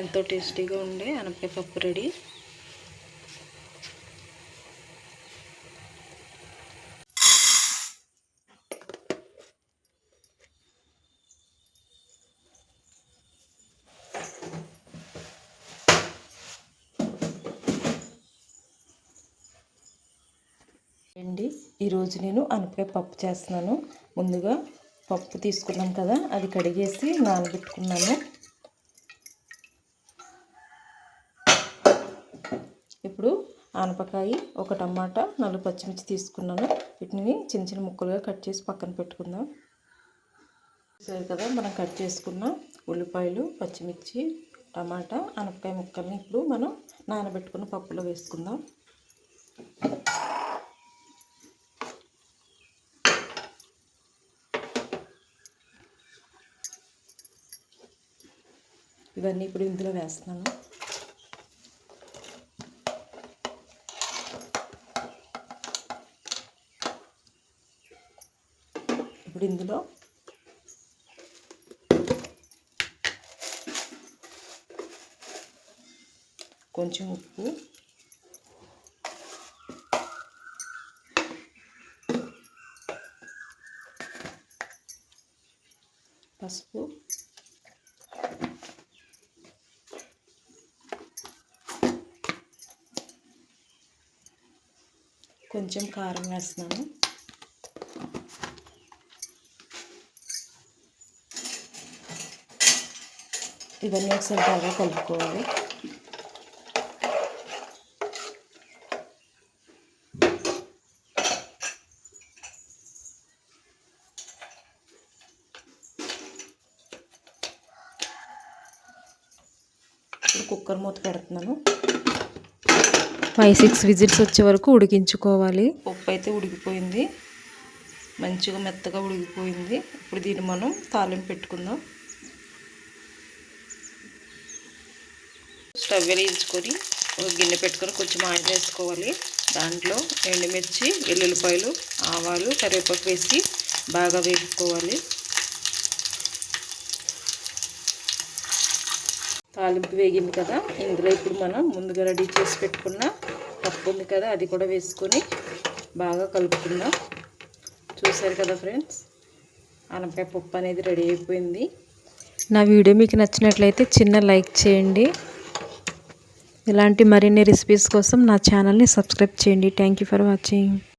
ఎంతో టేస్టీగా ఉండే అనపకాయ పప్పు రెడీ. అండి ఈరోజు నేను అనపకాయ పప్పు చేస్తున్నాను. ముందుగా పప్పు తీసుకున్నాం కదా, అది కడిగేసి నానబెట్టుకున్నాను. ఇప్పుడు ఆనపకాయ, ఒక టమాటా, 4 పచ్చిమిర్చి తీసుకున్నాను. వీటిని చిన్న చిన్న ముక్కలుగా కట్ చేసి పక్కన పెట్టుకుందాం. చూసారు కదా, మనం కట్ చేసుకున్న ఉల్లిపాయలు, పచ్చిమిర్చి, టమాటా, ఆనపకాయ ముక్కల్ని ఇప్పుడు మనం నానబెట్టుకున్న పప్పులో వేసుకుందాం. ఇవన్నీ ఇప్పుడు ఇందులో వేస్తున్నాను. ఇప్పుడు ఇందులో కొంచెం ఉప్పు, పసుపు, కొంచెం కారం వేస్తున్నాను. ఇవన్నీ ఒకసారి బాగా కలుపుకోవాలి. ఇప్పుడు కుక్కర్ మూత పెడుతున్నాను. 5-6 విజిల్స్ వచ్చే వరకు ఉడికించుకోవాలి. పప్పు అయితే ఉడికిపోయింది, మంచిగా మెత్తగా ఉడికిపోయింది. ఇప్పుడు దీన్ని మనం తాలింపు పెట్టుకుందాం. స్టవ్ వెలిగించుకొని ఒక గిన్నె పెట్టుకొని కొంచెం ఆయిల్ వేసుకోవాలి. దాంట్లో ఎండుమిర్చి, వెల్లుల్లిపాయలు, ఆవాలు, కరివేపాకు వేసి బాగా వేసుకోవాలి. తాలింపు వేగింది కదా, ఇందులో ఇప్పుడు మనం ముందుగా రెడీ చేసి పెట్టుకున్న పప్పు ఉంది కదా, అది కూడా వేసుకొని బాగా కలుపుకుందాం. చూసారు కదా ఫ్రెండ్స్, అనపకాయ పప్పు అనేది రెడీ అయిపోయింది. నా వీడియో మీకు నచ్చినట్లయితే చిన్న లైక్ చేయండి. ఇలాంటి మరిన్ని రెసిపీస్ కోసం నా ఛానల్ని సబ్స్క్రైబ్ చేయండి. Thank you for watching.